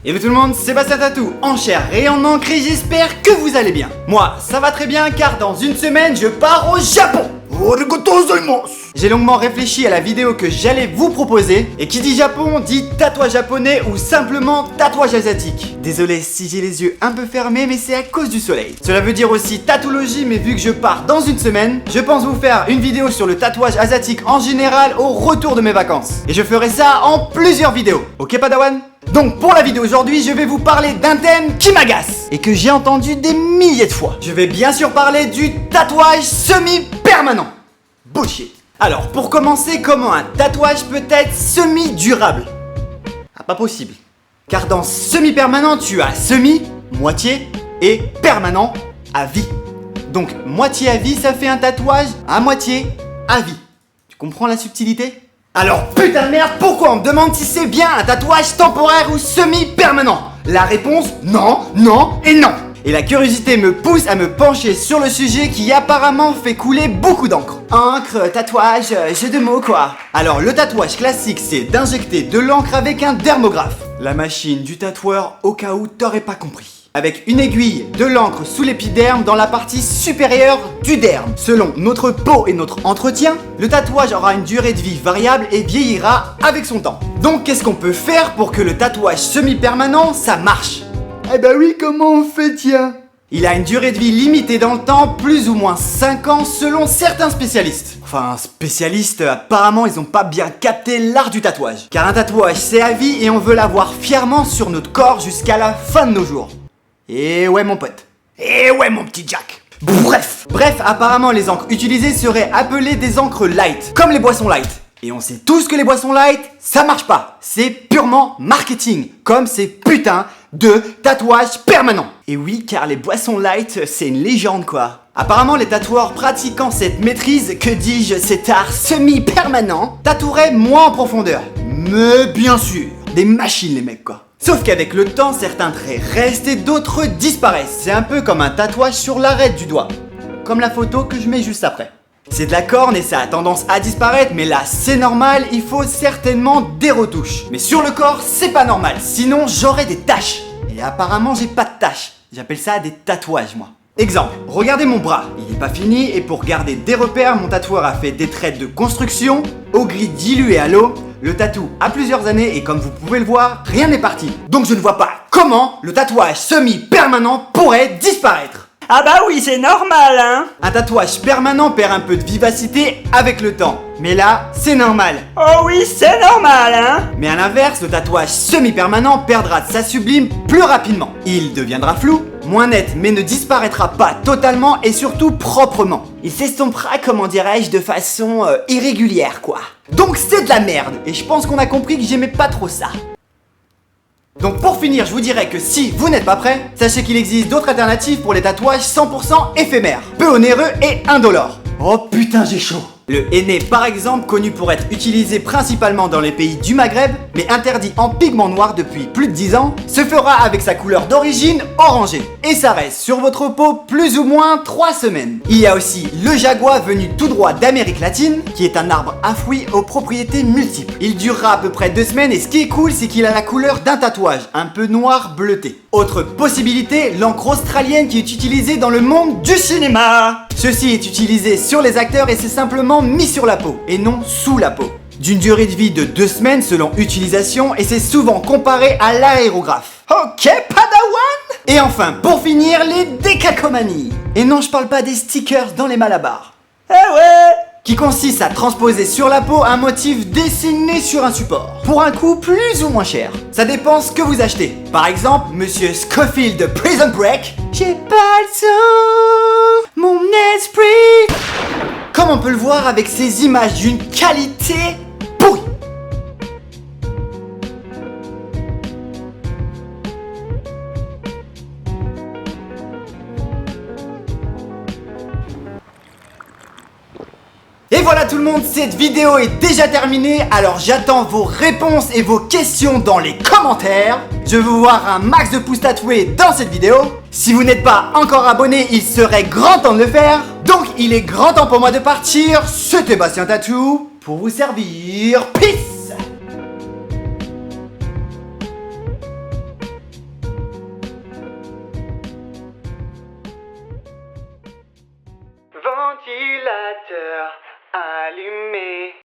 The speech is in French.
Hello tout le monde, Sébastien Tatou, en chair et en encre et j'espère que vous allez bien. Moi, ça va très bien car dans une semaine, je pars au Japon. J'ai longuement réfléchi à la vidéo que j'allais vous proposer et qui dit Japon dit tatouage japonais ou simplement tatouage asiatique. Désolé si j'ai les yeux un peu fermés mais c'est à cause du soleil. Cela veut dire aussi tatouologie mais vu que je pars dans une semaine, je pense vous faire une vidéo sur le tatouage asiatique en général au retour de mes vacances. Et je ferai ça en plusieurs vidéos. Ok Padawan ? Donc pour la vidéo aujourd'hui, je vais vous parler d'un thème qui m'agace et que j'ai entendu des milliers de fois. Je vais bien sûr parler du tatouage semi-permanent. Bullshit. Alors pour commencer, comment un tatouage peut être semi-durable ? Ah, pas possible. Car dans semi-permanent, tu as semi, moitié et permanent à vie. Donc moitié à vie, ça fait un tatouage à moitié à vie. Tu comprends la subtilité ? Alors putain de merde, pourquoi on me demande si c'est bien un tatouage temporaire ou semi-permanent ? La réponse, non, non et non. Et la curiosité me pousse à me pencher sur le sujet qui apparemment fait couler beaucoup d'encre. Encre, tatouage, jeu de mots quoi. Alors le tatouage classique c'est d'injecter de l'encre avec un dermographe. La machine du tatoueur au cas où t'aurais pas compris. Avec une aiguille, de l'encre sous l'épiderme dans la partie supérieure du derme. Selon notre peau et notre entretien, le tatouage aura une durée de vie variable et vieillira avec son temps. Donc qu'est-ce qu'on peut faire pour que le tatouage semi-permanent, ça marche ? Eh ben oui, comment on fait tiens ? Il a une durée de vie limitée dans le temps, plus ou moins 5 ans selon certains spécialistes. Enfin, spécialistes, apparemment ils ont pas bien capté l'art du tatouage. Car un tatouage c'est à vie et on veut l'avoir fièrement sur notre corps jusqu'à la fin de nos jours. Et ouais mon pote. Et ouais mon petit Jack. Bref, apparemment les encres utilisées seraient appelées des encres light, comme les boissons light. Et on sait tous que les boissons light, ça marche pas. C'est purement marketing, comme ces putains de tatouages permanents. Et oui, car les boissons light, c'est une légende quoi. Apparemment, les tatoueurs pratiquant cette maîtrise, que dis-je, cet art semi-permanent, tatoueraient moins en profondeur. Mais bien sûr, des machines les mecs quoi. Sauf qu'avec le temps, certains traits restent et d'autres disparaissent. C'est un peu comme un tatouage sur l'arête du doigt. Comme la photo que je mets juste après. C'est de la corne et ça a tendance à disparaître, mais là c'est normal, il faut certainement des retouches. Mais sur le corps, c'est pas normal, sinon j'aurais des taches. Et apparemment j'ai pas de taches. J'appelle ça des tatouages moi. Exemple, regardez mon bras, il est pas fini et pour garder des repères, mon tatoueur a fait des traits de construction, au gris dilué à l'eau. Le tatou a plusieurs années et comme vous pouvez le voir, rien n'est parti. Donc je ne vois pas comment le tatouage semi-permanent pourrait disparaître. Ah bah oui, c'est normal, hein. Un tatouage permanent perd un peu de vivacité avec le temps. Mais là, c'est normal. Oh oui, c'est normal, hein. Mais à l'inverse, le tatouage semi-permanent perdra de sa sublime plus rapidement. Il deviendra flou, moins net, mais ne disparaîtra pas totalement et surtout proprement. Il s'estompera, comment dirais-je, de façon irrégulière, quoi. Donc c'est de la merde, et je pense qu'on a compris que j'aimais pas trop ça. Donc pour finir, je vous dirais que si vous n'êtes pas prêt, sachez qu'il existe d'autres alternatives pour les tatouages 100% éphémères, peu onéreux et indolores. Oh putain, j'ai chaud. Le henné par exemple, connu pour être utilisé principalement dans les pays du Maghreb, mais interdit en pigment noir depuis plus de 10 ans, se fera avec sa couleur d'origine orangée. Et ça reste sur votre peau plus ou moins 3 semaines. Il y a aussi le jaguar venu tout droit d'Amérique latine, qui est un arbre à fruits aux propriétés multiples. Il durera à peu près 2 semaines et ce qui est cool c'est qu'il a la couleur d'un tatouage, un peu noir bleuté. Autre possibilité, l'encre australienne qui est utilisée dans le monde du cinéma. Ceci est utilisé sur les acteurs et c'est simplement mis sur la peau et non sous la peau. D'une durée de vie de 2 semaines selon utilisation et c'est souvent comparé à l'aérographe. Ok Padawan. Et enfin, pour finir, les décalcomanies. Et non, je parle pas des stickers dans les malabars. Eh ouais. Qui consiste à transposer sur la peau un motif dessiné sur un support, pour un coût plus ou moins cher. Ça dépend ce que vous achetez. Par exemple, Monsieur Scofield de Prison Break. J'ai pas le temps, mon esprit. Comme on peut le voir avec ces images d'une qualité pourrie. Et voilà tout le monde, cette vidéo est déjà terminée, alors j'attends vos réponses et vos questions dans les commentaires. Je veux voir un max de pouces tatoués dans cette vidéo. Si vous n'êtes pas encore abonné, il serait grand temps de le faire. Donc il est grand temps pour moi de partir, c'était Bastien Tatou, pour vous servir. Peace. ventilateur allumé.